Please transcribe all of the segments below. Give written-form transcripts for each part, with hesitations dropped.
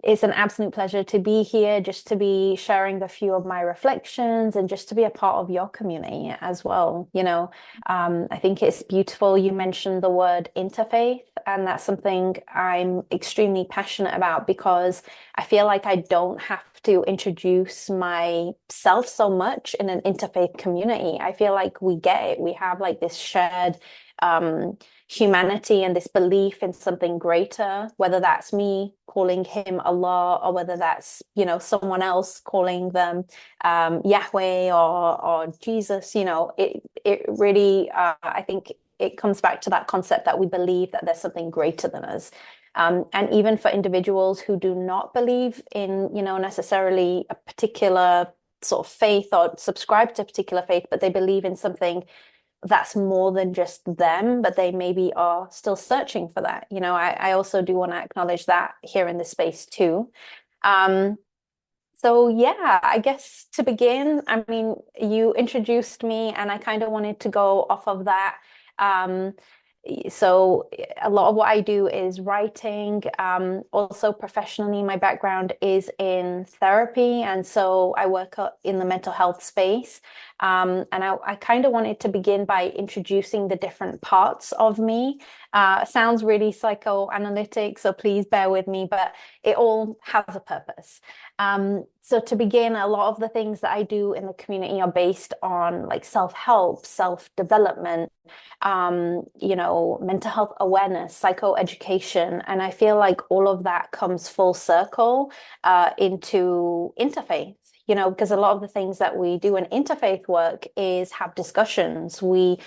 It's an absolute pleasure to be here, just to be sharing a few of my reflections and just to be a part of your community as well. I think it's beautiful. You mentioned the word interfaith, and that's something I'm extremely passionate about because I feel like I don't have to introduce myself so much in an interfaith community. I feel like we get it. We have like this shared um, humanity and this belief in something greater, whether that's me calling him Allah or whether that's, someone else calling them Yahweh or Jesus, it really, I think it comes back to that concept that we believe that there's something greater than us. And even for individuals who do not believe in, necessarily a particular sort of faith or subscribe to a particular faith, but they believe in something that's more than just them, but they maybe are still searching for that. I also do want to acknowledge that here in this space too. Um, so yeah, I guess to begin, I mean, you introduced me and I kind of wanted to go off of that. Um, so a lot of what I do is writing. Also professionally, my background is in therapy, and so I work in the mental health space. And I kind of wanted to begin by introducing the different parts of me. Sounds really psychoanalytic, so please bear with me, but it all has a purpose. So to begin, a lot of the things that I do in the community are based on like self-help, self-development, mental health awareness, psychoeducation. And I feel like all of that comes full circle into interfaith. Because a lot of the things that we do in interfaith work is have discussions. We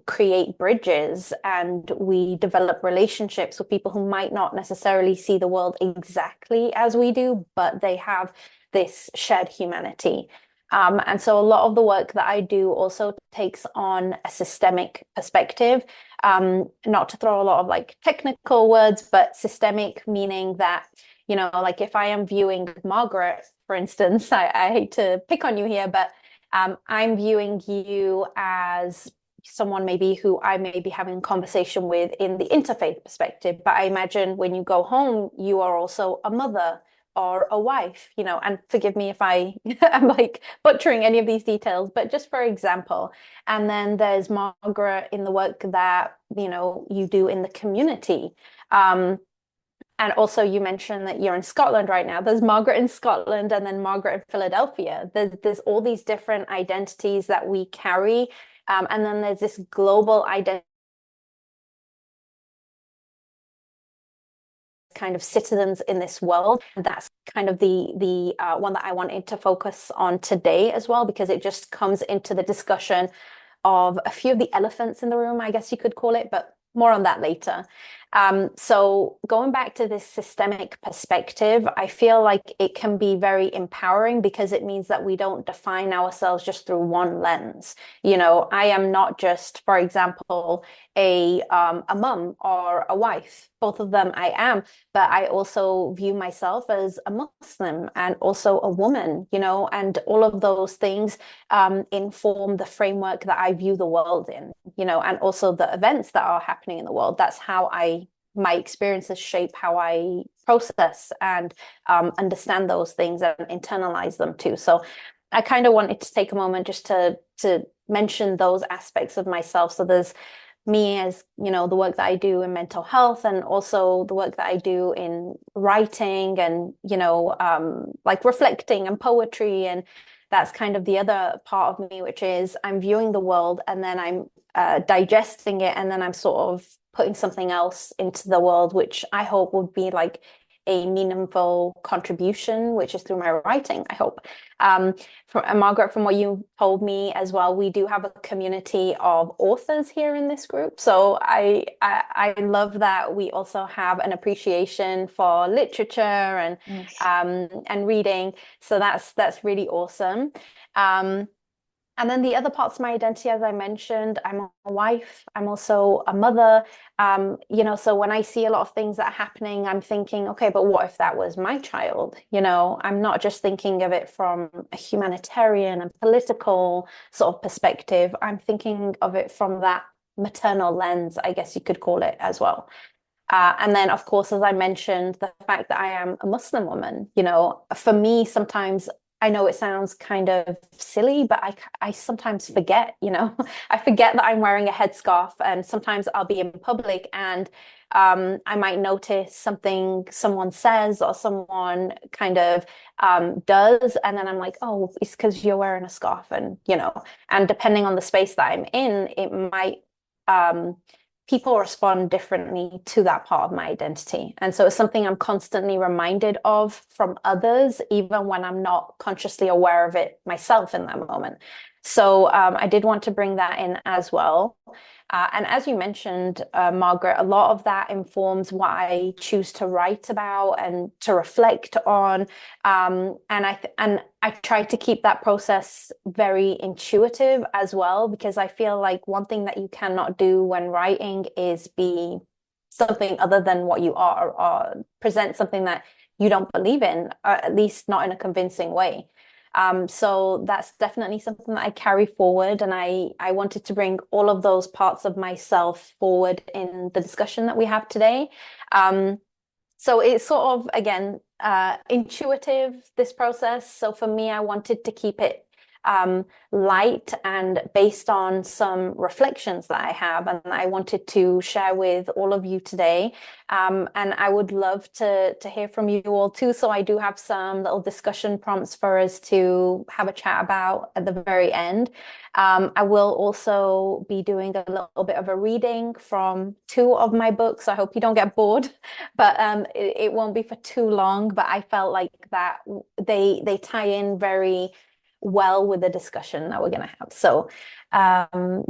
create bridges and we develop relationships with people who might not necessarily see the world exactly as we do, but they have this shared humanity. And so a lot of the work that I do also takes on a systemic perspective. Not to throw a lot of like technical words, but systemic meaning that, like if I am viewing Margaret, for instance, I hate to pick on you here, but I'm viewing you as someone maybe who I may be having a conversation with in the interfaith perspective. But I imagine when you go home, you are also a mother or a wife, and forgive me if I am like butchering any of these details, but just for example. And then there's Margaret in the work that, you do in the community. And also you mentioned that you're in Scotland right now. There's Margaret in Scotland and then Margaret in Philadelphia. There's all these different identities that we carry. And then there's this global identity kind of citizens in this world. That's kind of the one that I wanted to focus on today as well, because it just comes into the discussion of a few of the elephants in the room, I guess you could call it, but more on that later. So going back to this systemic perspective, I feel like it can be very empowering because it means that we don't define ourselves just through one lens. I am not just, for example, a mum or a wife. Both of them I am, but I also view myself as a Muslim and also a woman, and all of those things inform the framework that I view the world in, and also the events that are happening in the world. That's how my experiences shape how I process and understand those things and internalize them too. So I kind of wanted to take a moment just to mention those aspects of myself. So there's me as, the work that I do in mental health and also the work that I do in writing and, like reflecting and poetry. And that's kind of the other part of me, which is I'm viewing the world and then I'm digesting it and then I'm sort of putting something else into the world, which I hope would be like a meaningful contribution, which is through my writing, I hope. Margaret, from what you told me as well, we do have a community of authors here in this group. So I love that we also have an appreciation for literature Yes. and reading. So that's really awesome. And then the other parts of my identity, as I mentioned, I'm a wife, I'm also a mother. So when I see a lot of things that are happening, I'm thinking, okay, but what if that was my child? I'm not just thinking of it from a humanitarian and political sort of perspective. I'm thinking of it from that maternal lens, I guess you could call it as well. And then, of course, as I mentioned, the fact that I am a Muslim woman, for me, sometimes I know it sounds kind of silly, but I sometimes forget, I forget that I'm wearing a headscarf, and sometimes I'll be in public and I might notice something someone says or someone kind of does, and then I'm like, oh, it's because you're wearing a scarf, and depending on the space that I'm in, it might um, people respond differently to that part of my identity. And so it's something I'm constantly reminded of from others, even when I'm not consciously aware of it myself in that moment. So I did want to bring that in as well. And as you mentioned, Margaret, a lot of that informs what I choose to write about and to reflect on. And I try to keep that process very intuitive as well, because I feel like one thing that you cannot do when writing is be something other than what you are, or present something that you don't believe in, or at least not in a convincing way. So that's definitely something that I carry forward, and I wanted to bring all of those parts of myself forward in the discussion that we have today. Um, so it's sort of, again, intuitive, this process. So for me, I wanted to keep it light and based on some reflections that I have, and I wanted to share with all of you today. And I would love to hear from you all too. So I do have some little discussion prompts for us to have a chat about at the very end. I will also be doing a little bit of a reading from two of my books. I hope you don't get bored, but it won't be for too long. But I felt like that they tie in very well with the discussion that we're going to have. So,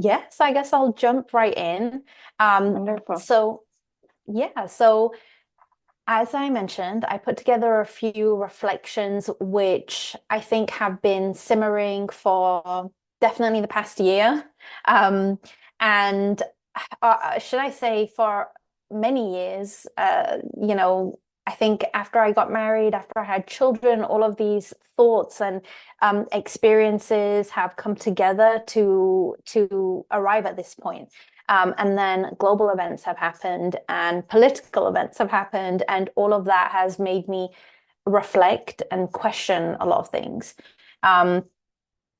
yes, I guess I'll jump right in. Wonderful. So, yeah, so as I mentioned, I put together a few reflections which I think have been simmering for definitely the past year. Um, and should I say for many years, I think after I got married, after I had children, all of these thoughts and experiences have come together to arrive at this point. And then global events have happened and political events have happened, and all of that has made me reflect and question a lot of things. Um,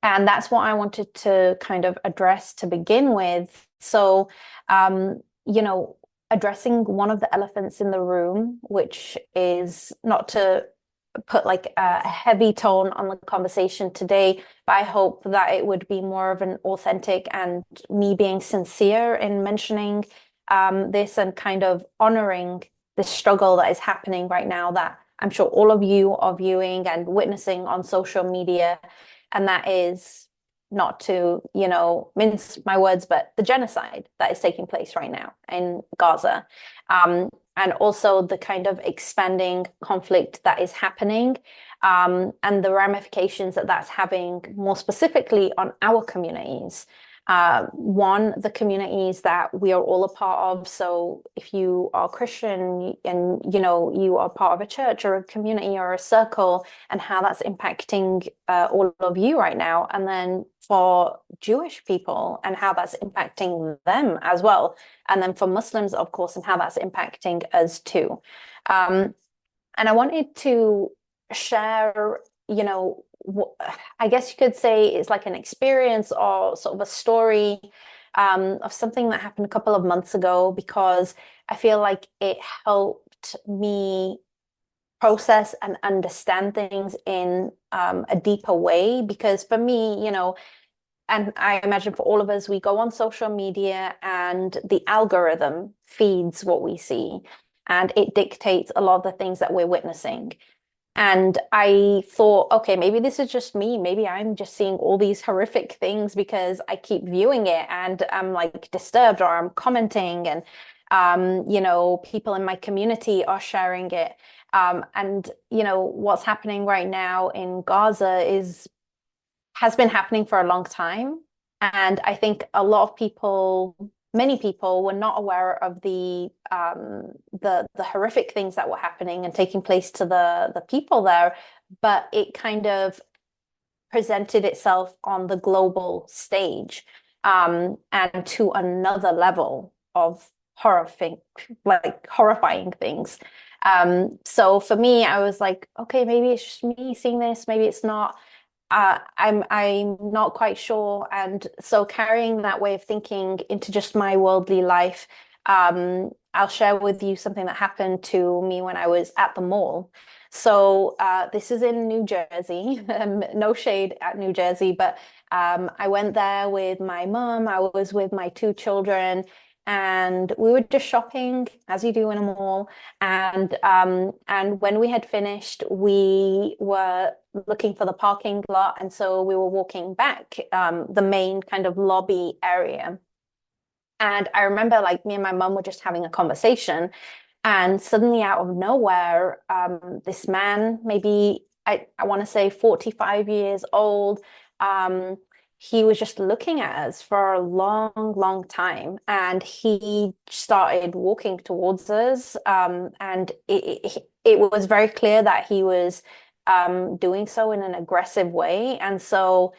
and that's what I wanted to kind of address to begin with. So, addressing one of the elephants in the room, which is not to put like a heavy tone on the conversation today, but I hope that it would be more of an authentic and me being sincere in mentioning this and kind of honoring the struggle that is happening right now that I'm sure all of you are viewing and witnessing on social media. And that is not to, mince my words, but the genocide that is taking place right now in Gaza. And also the kind of expanding conflict that is happening, and the ramifications that that's having more specifically on our communities. One, the communities that we are all a part of. So if you are Christian and you are part of a church or a community or a circle, and how that's impacting all of you right now. And then for Jewish people and how that's impacting them as well. And then for Muslims, of course, and how that's impacting us too. And I wanted to share, I guess you could say it's like an experience or sort of a story of something that happened a couple of months ago, because I feel like it helped me process and understand things in a deeper way. Because for me, and I imagine for all of us, we go on social media and the algorithm feeds what we see, and it dictates a lot of the things that we're witnessing. And I thought, okay, maybe this is just me. Maybe I'm just seeing all these horrific things because I keep viewing it and I'm like disturbed, or I'm commenting, and people in my community are sharing it. And what's happening right now in Gaza has been happening for a long time. And I think a lot of people, many people, were not aware of the horrific things that were happening and taking place to the people there. But it kind of presented itself on the global stage, and to another level of horrifying, like horrifying things. So for me, I was like, okay, maybe it's just me seeing this, maybe it's not. I'm not quite sure. And so carrying that way of thinking into just my worldly life, I'll share with you something that happened to me when I was at the mall. So this is in New Jersey. No shade at New Jersey, but I went there with my mom. I was with my two children, and we were just shopping as you do in a mall. And when we had finished, we were looking for the parking lot, and so we were walking back the main kind of lobby area. And I remember like me and my mum were just having a conversation, and suddenly out of nowhere, this man, maybe I want to say 45 years old, um, he was just looking at us for a long, long time. And he started walking towards us. And it was very clear that he was doing so in an aggressive way. And so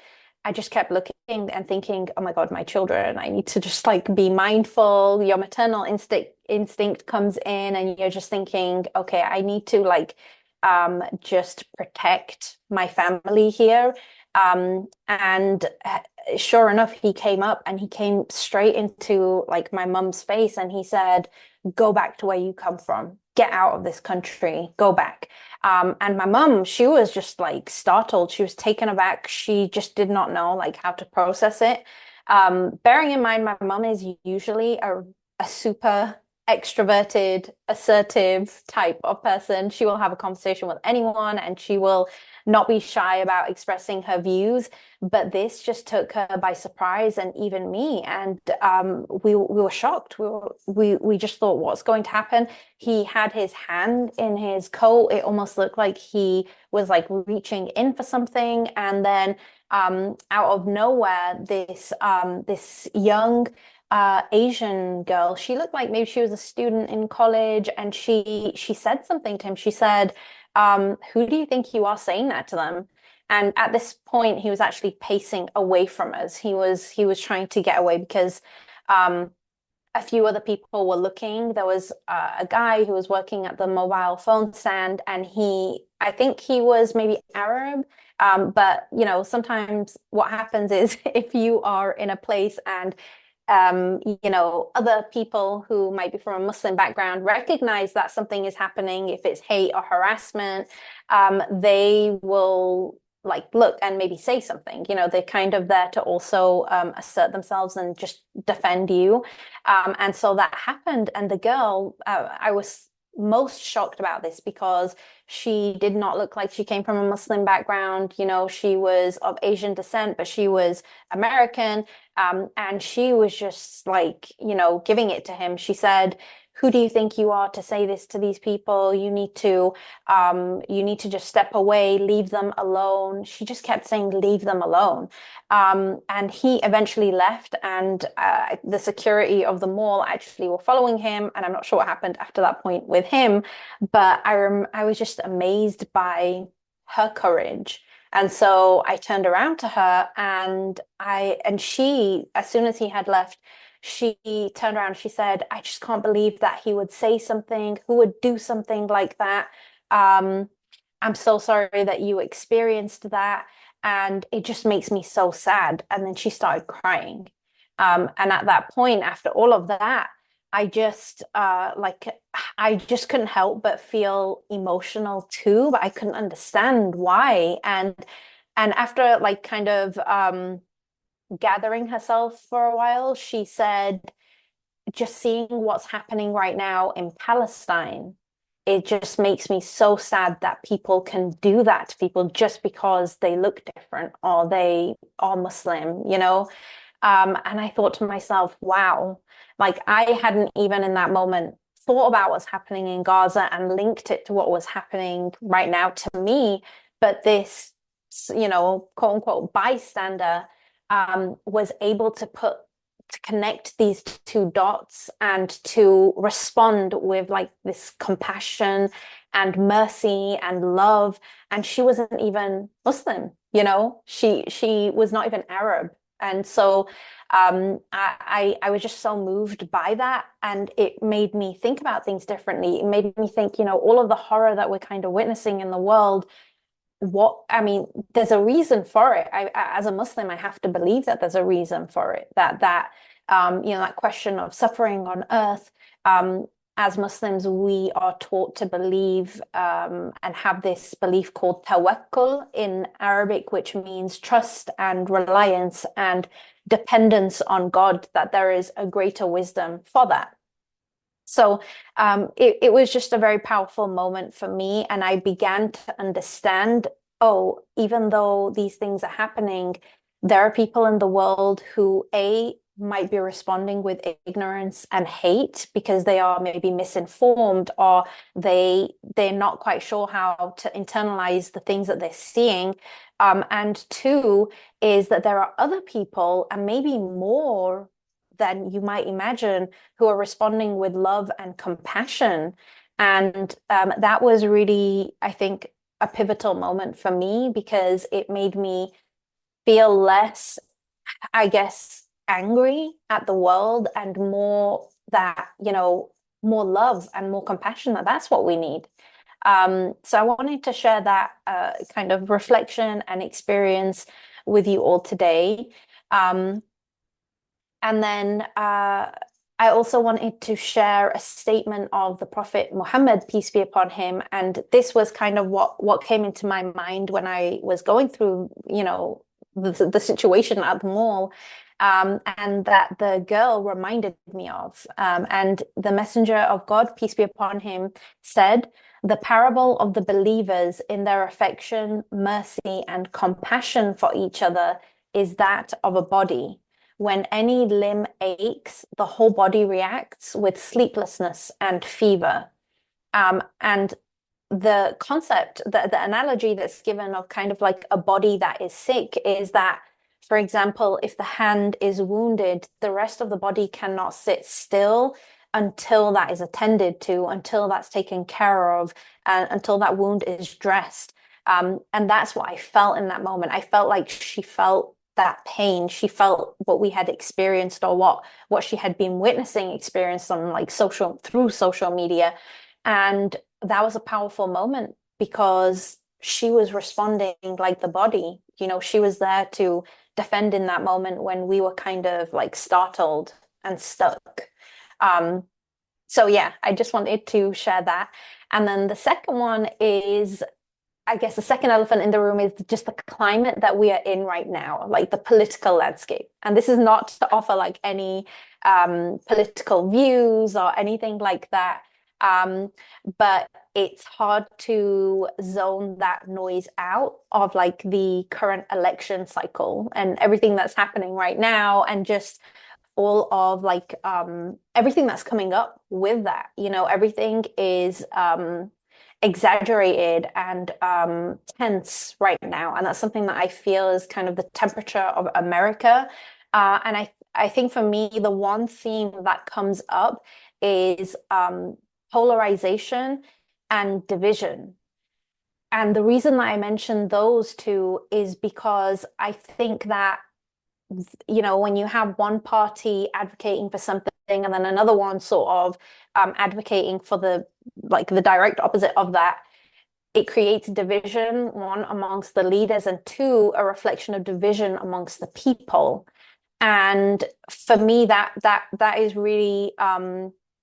I just kept looking and thinking, oh my God, my children, I need to just like be mindful. Your maternal instinct comes in and you're just thinking, okay, I need to like just protect my family here. And sure enough, he came up and he came straight into like my mum's face and he said, go back to where you come from. Get out of this country. Go back. And my mum, she was just like startled. She was taken aback. She just did not know like how to process it. Bearing in mind, my mum is usually a super extroverted, assertive type of person. She will have a conversation with anyone and she will not be shy about expressing her views. But this just took her by surprise and even me. And we were shocked. We just thought, what's going to happen? He had his hand in his coat. It almost looked like he was like reaching in for something. And then out of nowhere, this young Asian girl, she looked like maybe she was a student in college, and she said something to him. She said, who do you think you are saying that to them? And at this point, he was actually pacing away from us. He was trying to get away because um, a few other people were looking. There was a guy who was working at the mobile phone stand, and I think he was maybe Arab. But sometimes what happens is if you are in a place and other people who might be from a Muslim background recognize that something is happening, if it's hate or harassment, they will like look and maybe say something. They're kind of there to also assert themselves and just defend you. And so that happened. And the girl, I was most shocked about this because she did not look like she came from a Muslim background. She was of Asian descent, but she was American. And she was just like, giving it to him. She said, who do you think you are to say this to these people? You need to just step away, leave them alone. She just kept saying, leave them alone. And he eventually left, and the security of the mall actually were following him. And I'm not sure what happened after that point with him, but I was just amazed by her courage. And so I turned around to her and she, as soon as he had left, she turned around, she said, I just can't believe that he would say something, who would do something like that. Um, I'm so sorry that you experienced that. And it just makes me so sad. And then she started crying. And at that point, after all of that, I just I just couldn't help but feel emotional too, but I couldn't understand why. And after like kind of gathering herself for a while, she said, just seeing what's happening right now in Palestine, it just makes me so sad that people can do that to people just because they look different or they are Muslim. And I thought to myself, wow, like I hadn't even in that moment thought about what's happening in Gaza and linked it to what was happening right now to me. But this, quote unquote, bystander was able to connect these two dots and to respond with like this compassion and mercy and love. And she wasn't even Muslim, she was not even Arab. And so I was just so moved by that. And it made me think about things differently. It made me think, all of the horror that we're kind of witnessing in the world, I mean, there's a reason for it. As a Muslim, I have to believe that there's a reason for it. That question of suffering on earth. As Muslims, we are taught to believe and have this belief called tawakkul in Arabic, which means trust and reliance and dependence on God, that there is a greater wisdom for that. So it was just a very powerful moment for me. And I began to understand, oh, even though these things are happening, there are people in the world who, might be responding with ignorance and hate because they are maybe misinformed, or they're not quite sure how to internalize the things that they're seeing. And two is that there are other people, and maybe more than you might imagine, who are responding with love and compassion. And that was really, I think, a pivotal moment for me, because it made me feel less, I guess, angry at the world, and more that, more love and more compassion, that's what we need. So I wanted to share that kind of reflection and experience with you all today. And then I also wanted to share a statement of the Prophet Muhammad, peace be upon him. And this was kind of what came into my mind when I was going through, the situation at the mall, and that the girl reminded me of. And the Messenger of God, peace be upon him, said, "The parable of the believers in their affection, mercy, and compassion for each other is that of a body. When any limb aches, the whole body reacts with sleeplessness and fever." And the concept, the analogy that's given of kind of like a body that is sick is that, for example, if the hand is wounded, the rest of the body cannot sit still until that is attended to, until that's taken care of, and until that wound is dressed. And that's what I felt in that moment. I felt like she felt that pain. She felt what we had experienced, or what she had been witnessing, experienced on like through social media. And that was a powerful moment, because she was responding like the body. She was there to defend in that moment when we were kind of like startled and stuck. So yeah, I just wanted to share that. And then the second one is, I guess the second elephant in the room is just the climate that we are in right now, like the political landscape. And this is not to offer like any political views or anything like that. But it's hard to zone that noise out of like the current election cycle and everything that's happening right now, and just all of like everything that's coming up with that. Everything is exaggerated and tense right now, and that's something that I feel is kind of the temperature of America. And I think for me, the one theme that comes up is polarization and division. And the reason that I mention those two is because I think that, when you have one party advocating for something and then another one sort of advocating for the direct opposite of that, it creates division, one, amongst the leaders, and two, a reflection of division amongst the people. And for me, that is really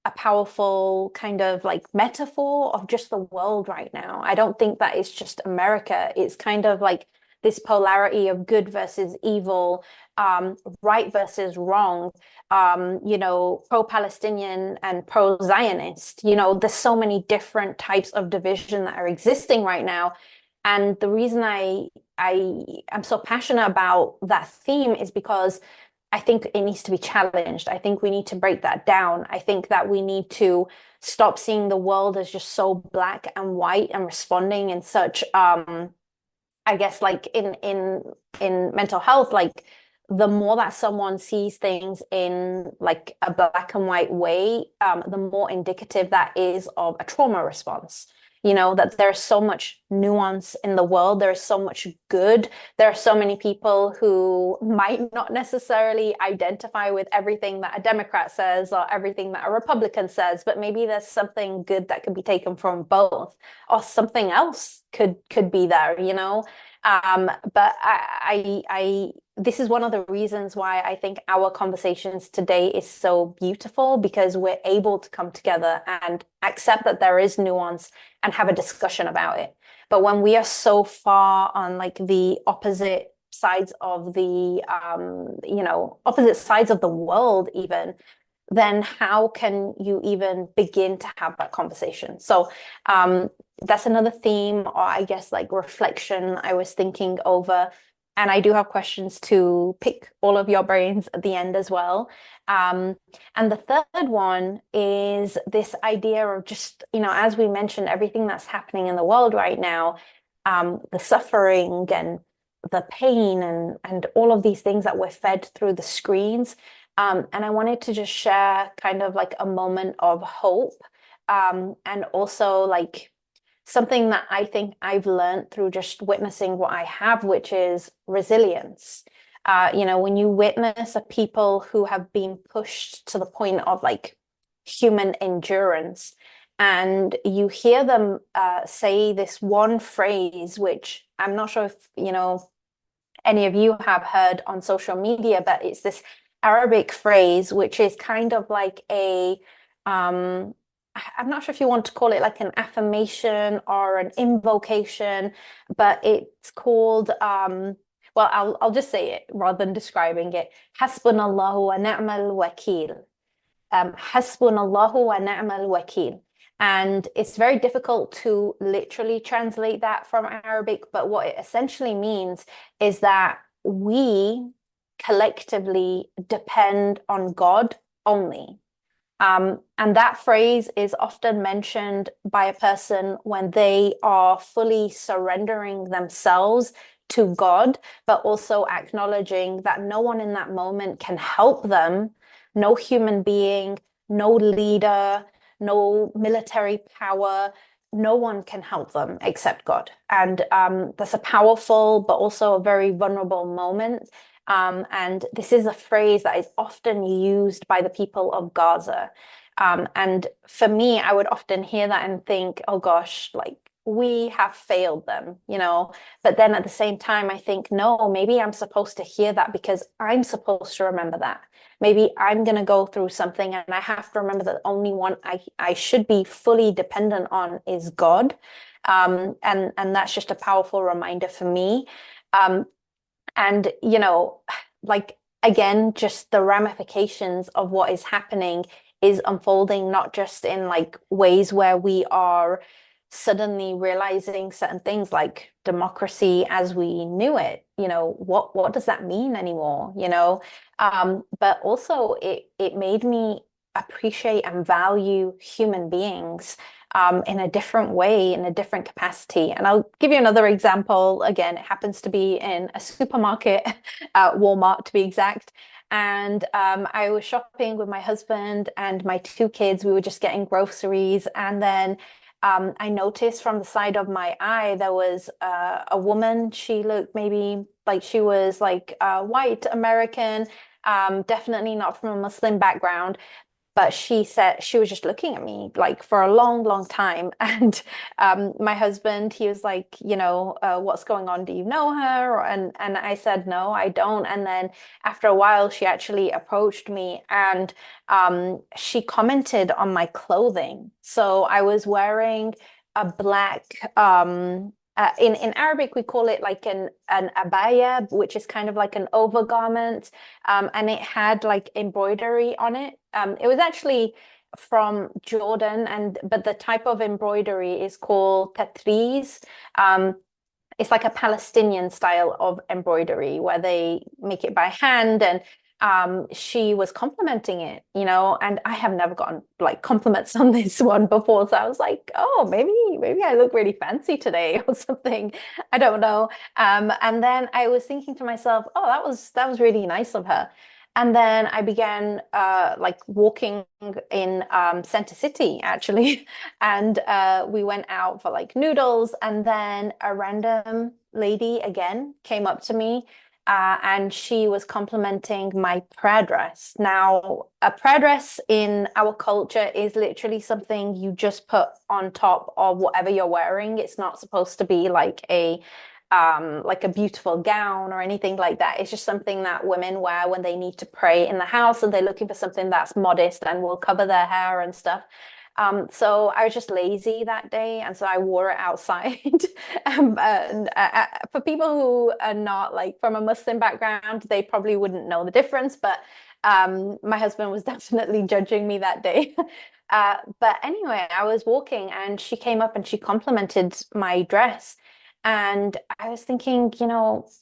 a powerful kind of like metaphor of just the world right now. I don't think that it's just America. It's kind of like this polarity of good versus evil, right versus wrong, pro-Palestinian and pro-Zionist. There's so many different types of division that are existing right now. And the reason I am so passionate about that theme is because I think it needs to be challenged. I think we need to break that down. I think that we need to stop seeing the world as just so black and white and responding in such, I guess, like in mental health, like the more that someone sees things in like a black and white way, the more indicative that is of a trauma response. that there's so much nuance in the world. There's so much good. There are so many people who might not necessarily identify with everything that a Democrat says or everything that a Republican says, but maybe there's something good that could be taken from both, or something else could be there, but this is one of the reasons why I think our conversations today is so beautiful, because we're able to come together and accept that there is nuance and have a discussion about it. But when we are so far on like the opposite sides of the opposite sides of the world even, then how can you even begin to have that conversation? So that's another theme, or I guess like reflection I was thinking over. And I do have questions to pick all of your brains at the end as well. And the third one is this idea of just, as we mentioned, everything that's happening in the world right now, the suffering and the pain and all of these things that we're fed through the screens. And I wanted to just share kind of like a moment of hope, and also like something that I think I've learned through just witnessing what I have, which is resilience. When you witness a people who have been pushed to the point of like human endurance, and you hear them say this one phrase, which I'm not sure if, any of you have heard on social media, but it's this Arabic phrase, which is kind of like I'm not sure if you want to call it like an affirmation or an invocation, but it's called, well, I'll just say it rather than describing it. Hasbunallahu wa ni'mal wakil. Hasbunallahu wa ni'mal wakil. And it's very difficult to literally translate that from Arabic, but what it essentially means is that we collectively depend on God only. And that phrase is often mentioned by a person when they are fully surrendering themselves to God, but also acknowledging that no one in that moment can help them, no human being, no leader, no military power, no one can help them except God. And that's a powerful, but also a very vulnerable moment. And this is a phrase that is often used by the people of Gaza. And for me, I would often hear that and think, oh gosh, like we have failed them, But then at the same time, I think, no, maybe I'm supposed to hear that because I'm supposed to remember that. Maybe I'm going to go through something and I have to remember that the only one I should be fully dependent on is God. And that's just a powerful reminder for me. And, like, again, just the ramifications of what is happening is unfolding, not just in like ways where we are suddenly realizing certain things like democracy as we knew it, what does that mean anymore, but also it made me appreciate and value human beings in a different way, in a different capacity. And I'll give you another example. Again, it happens to be in a supermarket, Walmart to be exact. And I was shopping with my husband and my two kids. We were just getting groceries. And then I noticed from the side of my eye, there was a woman. She looked maybe like she was like white American, definitely not from a Muslim background. But she said she was just looking at me like for a long, long time. And my husband, he was like, what's going on? Do you know her? And I said, no, I don't. And then after a while, she actually approached me and she commented on my clothing. So I was wearing a black in Arabic, we call it like an abaya, which is kind of like an overgarment, and it had like embroidery on it. It was actually from Jordan, but the type of embroidery is called tatriz. It's like a Palestinian style of embroidery where they make it by hand, and she was complimenting it, and I have never gotten like compliments on this one before. So I was like, oh, maybe I look really fancy today or something. I don't know. And then I was thinking to myself, oh, that was really nice of her. And then I began like walking in Center City actually, and we went out for like noodles, and then a random lady again came up to me. And she was complimenting my prayer dress. Now, a prayer dress in our culture is literally something you just put on top of whatever you're wearing. It's not supposed to be like a beautiful gown or anything like that. It's just something that women wear when they need to pray in the house and they're looking for something that's modest and will cover their hair and stuff. So I was just lazy that day, and so I wore it outside. For people who are not like from a Muslim background, they probably wouldn't know the difference, but my husband was definitely judging me that day. But anyway, I was walking and she came up and she complimented my dress. And I was thinking,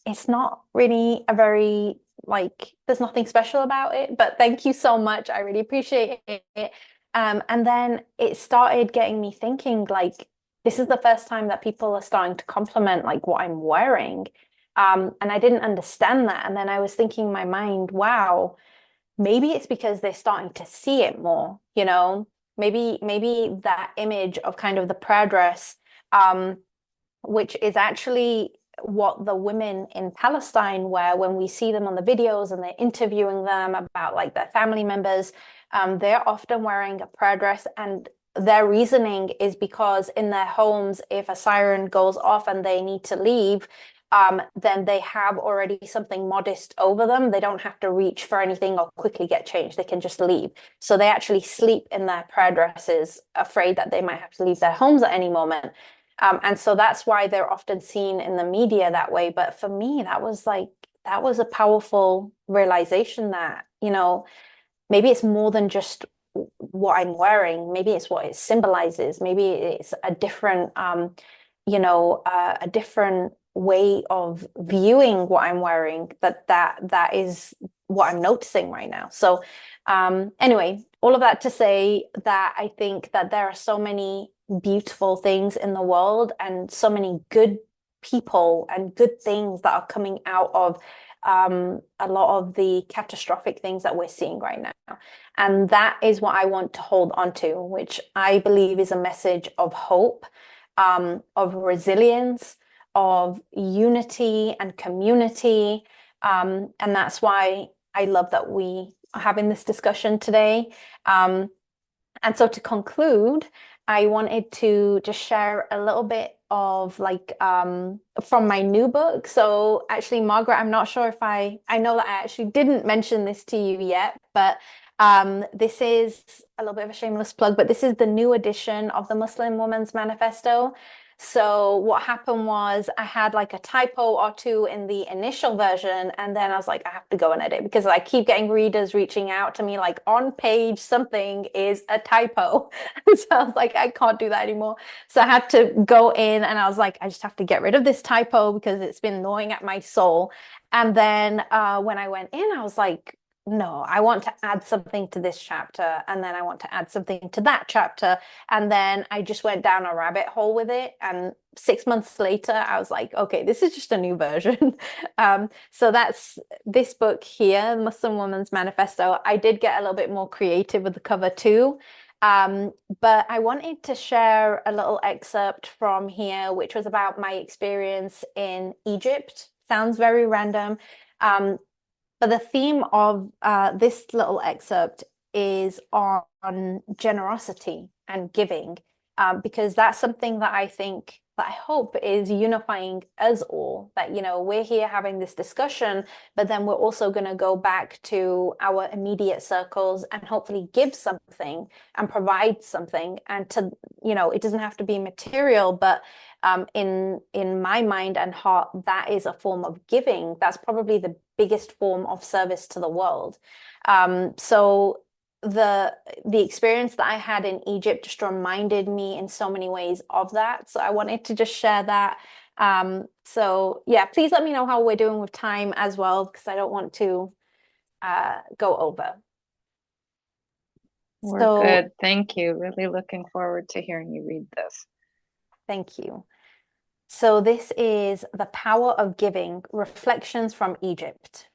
it's not really a very, like, there's nothing special about it, but thank you so much. I really appreciate it. And then it started getting me thinking, like, this is the first time that people are starting to compliment, like, what I'm wearing. And I didn't understand that. And then I was thinking in my mind, wow, maybe it's because they're starting to see it more, Maybe that image of kind of the prayer dress, which is actually what the women in Palestine wear when we see them on the videos and they're interviewing them about like their family members. They're often wearing a prayer dress, and their reasoning is because in their homes, if a siren goes off and they need to leave, then they have already something modest over them. They don't have to reach for anything or quickly get changed. They can just leave. So they actually sleep in their prayer dresses, afraid that they might have to leave their homes at any moment. And so that's why they're often seen in the media that way. But for me, that was a powerful realization that, maybe it's more than just what I'm wearing. Maybe it's what it symbolizes. Maybe it's a different, a different way of viewing what I'm wearing. That is what I'm noticing right now. So, anyway, all of that to say that I think that there are so many beautiful things in the world and so many good people and good things that are coming out of a lot of the catastrophic things that we're seeing right now. And that is what I want to hold on to, which I believe is a message of hope, of resilience, of unity and community. And that's why I love that we are having this discussion today. And so to conclude, I wanted to just share a little bit of like from my new book. So actually, Margaret, I'm not sure if I know that I actually didn't mention this to you yet, but this is a little bit of a shameless plug, but this is the new edition of the Muslim Woman's Manifesto. So what happened was I had like a typo or two in the initial version, and then I was like, I have to go and edit because I keep getting readers reaching out to me like on page something is a typo. So I was like, I can't do that anymore. So I had to go in and I was like, I just have to get rid of this typo because it's been gnawing at my soul. And then when I went in, I was like, no, I want to add something to this chapter, and then I want to add something to that chapter. And then I just went down a rabbit hole with it. And 6 months later, I was like, okay, this is just a new version. So that's this book here, Muslim Woman's Manifesto. I did get a little bit more creative with the cover too. But I wanted to share a little excerpt from here, which was about my experience in Egypt. Sounds very random. But the theme of this little excerpt is on generosity and giving, because that's something that I hope is unifying us all. That, we're here having this discussion, but then we're also going to go back to our immediate circles and hopefully give something and provide something. And it doesn't have to be material, but in my mind and heart, that is a form of giving. That's probably the biggest form of service to the world. So the experience that I had in Egypt just reminded me in so many ways of that. So I wanted to just share that. So yeah, please let me know how we're doing with time as well, because I don't want to go over. We're good. Thank you. Really looking forward to hearing you read this. Thank you. So this is The Power of Giving, Reflections from Egypt.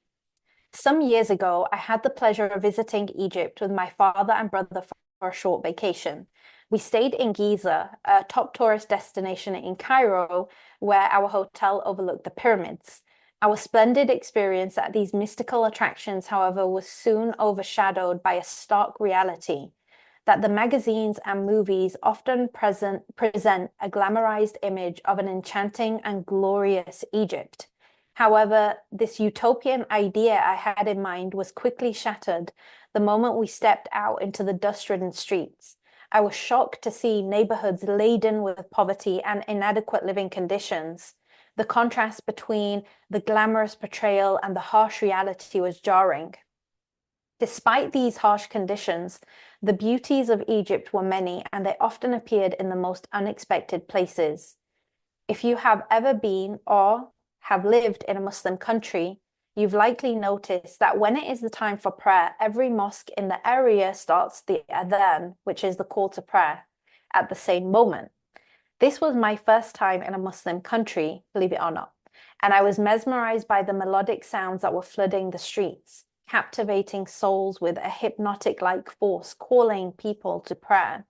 Some years ago, I had the pleasure of visiting Egypt with my father and brother for a short vacation. We stayed in Giza, a top tourist destination in Cairo, where our hotel overlooked the pyramids. Our splendid experience at these mystical attractions, however, was soon overshadowed by a stark reality that the magazines and movies often present a glamorized image of an enchanting and glorious Egypt. However, this utopian idea I had in mind was quickly shattered the moment we stepped out into the dust-ridden streets. I was shocked to see neighborhoods laden with poverty and inadequate living conditions. The contrast between the glamorous portrayal and the harsh reality was jarring. Despite these harsh conditions, the beauties of Egypt were many, and they often appeared in the most unexpected places. If you have ever been or have lived in a Muslim country, you've likely noticed that when it is the time for prayer, every mosque in the area starts the adhan, which is the call to prayer, at the same moment. This was my first time in a Muslim country, believe it or not, and I was mesmerized by the melodic sounds that were flooding the streets, captivating souls with a hypnotic-like force, calling people to prayer.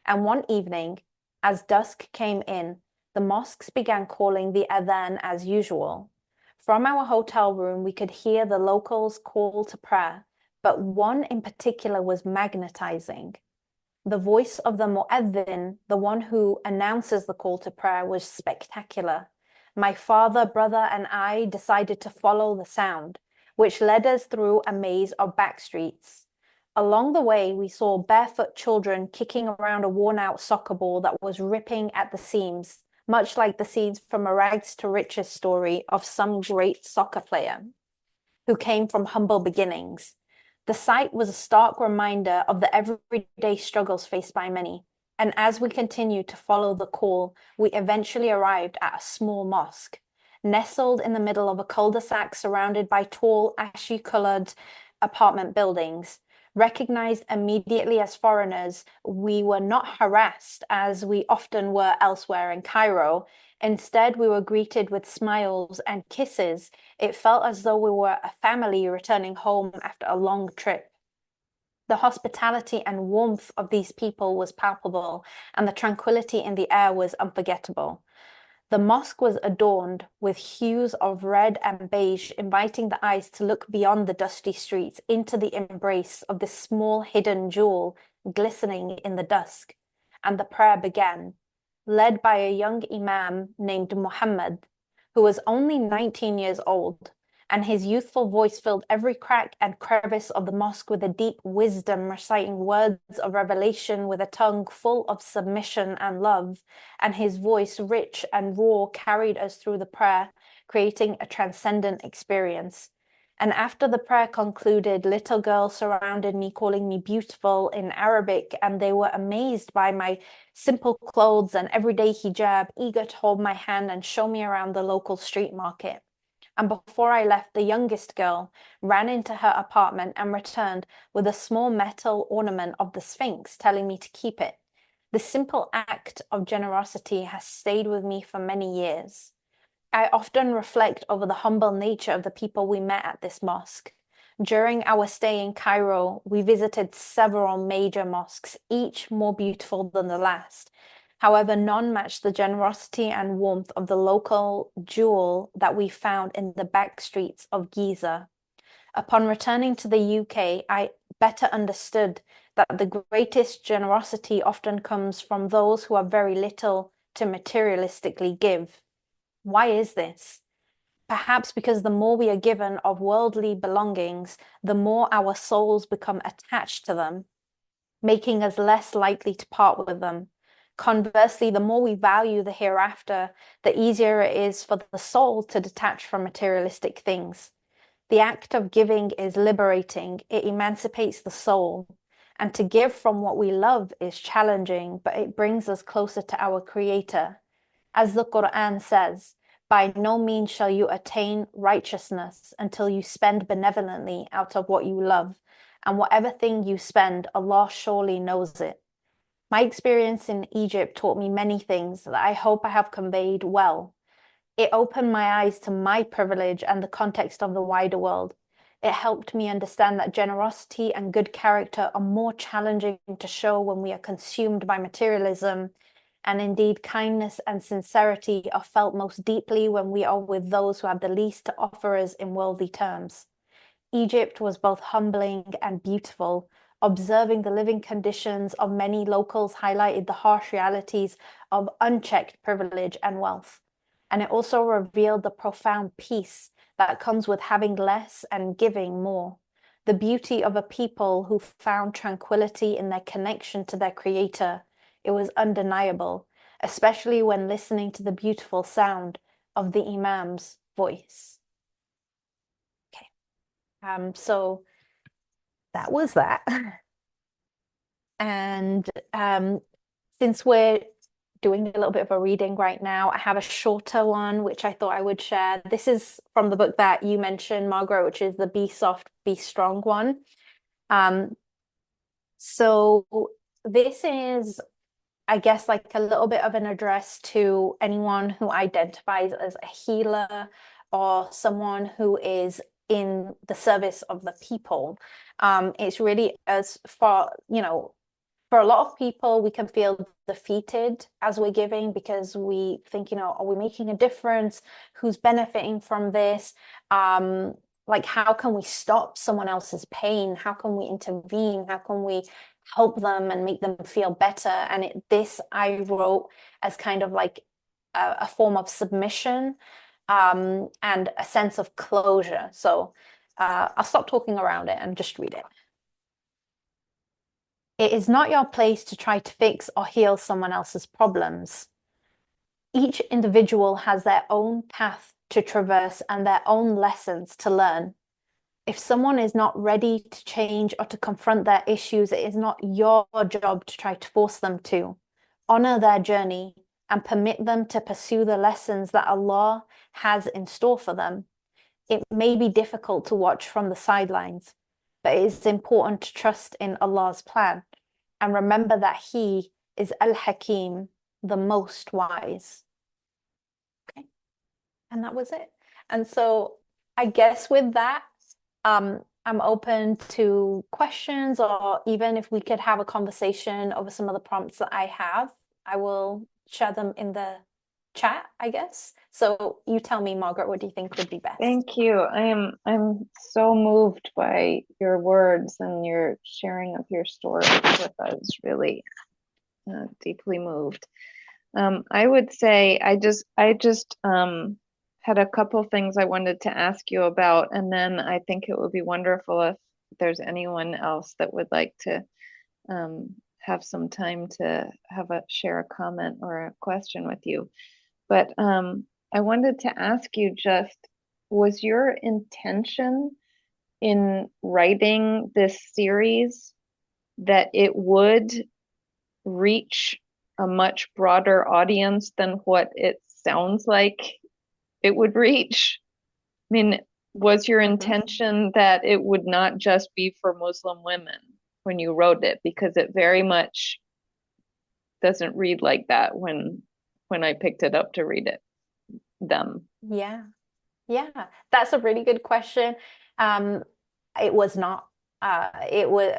And one evening, as dusk came in, the mosques began calling the adhan as usual. From our hotel room, we could hear the locals call to prayer, but one in particular was magnetizing. The voice of the muezzin, the one who announces the call to prayer, was spectacular. My father, brother, and I decided to follow the sound, which led us through a maze of back streets. Along the way, we saw barefoot children kicking around a worn-out soccer ball that was ripping at the seams, much like the scenes from a rags to riches story of some great soccer player who came from humble beginnings. The sight was a stark reminder of the everyday struggles faced by many. And as we continued to follow the call, we eventually arrived at a small mosque, nestled in the middle of a cul-de-sac surrounded by tall, ashy-colored apartment buildings. Recognized immediately as foreigners, we were not harassed as we often were elsewhere in Cairo. Instead, we were greeted with smiles and kisses. It felt as though we were a family returning home after a long trip. The hospitality and warmth of these people was palpable, and the tranquility in the air was unforgettable. The mosque was adorned with hues of red and beige, inviting the eyes to look beyond the dusty streets into the embrace of this small hidden jewel glistening in the dusk. And the prayer began, led by a young imam named Muhammad, who was only 19 years old, and his youthful voice filled every crack and crevice of the mosque with a deep wisdom, reciting words of revelation with a tongue full of submission and love. And his voice, rich and raw, carried us through the prayer, creating a transcendent experience. And after the prayer concluded, little girls surrounded me, calling me beautiful in Arabic, and they were amazed by my simple clothes and everyday hijab, eager to hold my hand and show me around the local street market. And before I left, the youngest girl ran into her apartment and returned with a small metal ornament of the Sphinx, telling me to keep it. This simple act of generosity has stayed with me for many years. I often reflect over the humble nature of the people we met at this mosque. During our stay in Cairo, we visited several major mosques, each more beautiful than the last. However, none matched the generosity and warmth of the local jewel that we found in the back streets of Giza. Upon returning to the UK, I better understood that the greatest generosity often comes from those who have very little to materialistically give. Why is this? Perhaps because the more we are given of worldly belongings, the more our souls become attached to them, making us less likely to part with them. Conversely, the more we value the hereafter, the easier it is for the soul to detach from materialistic things. The act of giving is liberating, it emancipates the soul. And to give from what we love is challenging, but it brings us closer to our Creator. As the Quran says, by no means shall you attain righteousness until you spend benevolently out of what you love. And whatever thing you spend, Allah surely knows it. My experience in Egypt taught me many things that I hope I have conveyed well. It opened my eyes to my privilege and the context of the wider world. It helped me understand that generosity and good character are more challenging to show when we are consumed by materialism. And indeed, kindness and sincerity are felt most deeply when we are with those who have the least to offer us in worldly terms. Egypt was both humbling and beautiful. Observing the living conditions of many locals highlighted the harsh realities of unchecked privilege and wealth. And it also revealed the profound peace that comes with having less and giving more. The beauty of a people who found tranquility in their connection to their creator. It was undeniable, especially when listening to the beautiful sound of the Imam's voice. Okay. So that was that. And since we're doing a little bit of a reading right now, I have a shorter one which I thought I would share. This is from the book that you mentioned, Margaret, which is the Be Soft, Be Strong one. So this is, I guess, like a little bit of an address to anyone who identifies as a healer or someone who is in the service of the people. It's really as far, for a lot of people, we can feel defeated as we're giving because we think, are we making a difference? Who's benefiting from this? Like, how can we stop someone else's pain? How can we intervene? How can we help them and make them feel better? And this I wrote as kind of like a form of submission and a sense of closure. So I'll stop talking around it and just read it. It is not your place to try to fix or heal someone else's problems. Each individual has their own path to traverse and their own lessons to learn. If someone is not ready to change or to confront their issues, it is not your job to try to force them to. Honor their journey and permit them to pursue the lessons that Allah has in store for them. It may be difficult to watch from the sidelines, but it is important to trust in Allah's plan and remember that He is Al-Hakim, the most wise. Okay, and that was it. And so I guess with that, I'm open to questions, or even if we could have a conversation over some of the prompts that I have, I will share them in the chat, I guess. So you tell me, Margaret, what do you think would be best? Thank you. I'm so moved by your words and your sharing of your story with us. Really deeply moved. I would say I just had a couple things I wanted to ask you about, and then I think it would be wonderful if there's anyone else that would like to have some time to share a comment or a question with you. But I wanted to ask you just, was your intention in writing this series that it would reach a much broader audience than what it sounds like it would reach? I mean, was your intention that it would not just be for Muslim women when you wrote it? Because it very much doesn't read like that when I picked it up to read it. Yeah, that's a really good question. It was not. It was,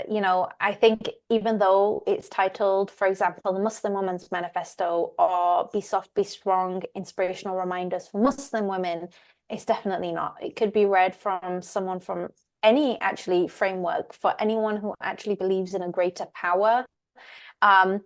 I think even though it's titled, for example, the Muslim Woman's Manifesto or Be Soft, Be Strong, Inspirational Reminders for Muslim Women, it's definitely not. It could be read from someone from any actually framework, for anyone who actually believes in a greater power. And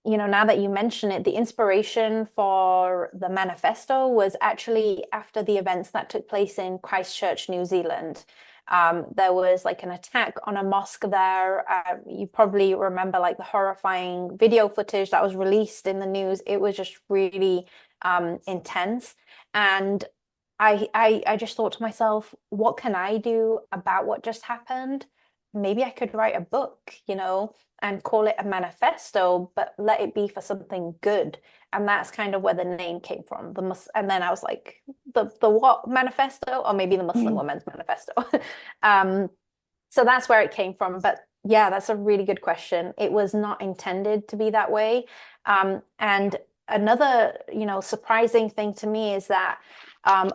now that you mention it, the inspiration for the manifesto was actually after the events that took place in Christchurch, New Zealand. There was like an attack on a mosque there. You probably remember like the horrifying video footage that was released in the news. It was just really intense. And I just thought to myself, what can I do about what just happened? Maybe I could write a book, and call it a manifesto, but let it be for something good. And that's kind of where the name came from. And then I was like, the what manifesto? Or maybe the Muslim Women's Manifesto. So that's where it came from. But yeah, that's a really good question. It was not intended to be that way. And another, surprising thing to me is that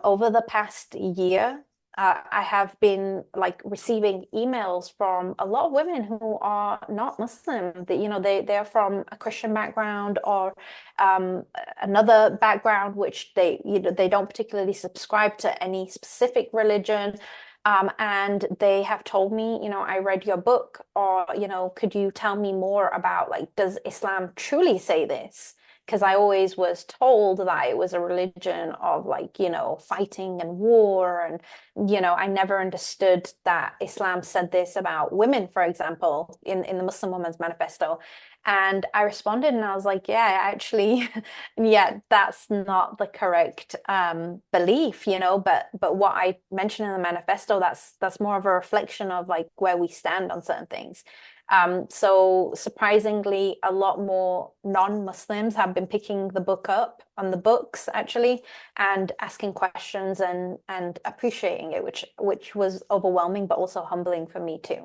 over the past year, I have been like receiving emails from a lot of women who are not Muslim, that, you know, they're from a Christian background or um, another background, which they, you know, they don't particularly subscribe to any specific religion. And they have told me, you know, I read your book, or, you know, could you tell me more about, like, does Islam truly say this? Because I always was told that it was a religion of, like, you know, fighting and war. And, you know, I never understood that Islam said this about women, for example, in the Muslim Women's Manifesto. And I responded and I was like, yeah, actually, yeah, that's not the correct belief, you know, but what I mentioned in the manifesto, that's more of a reflection of like where we stand on certain things. So surprisingly, a lot more non-Muslims have been picking the book up on the books actually, and asking questions and appreciating it, which was overwhelming but also humbling for me too.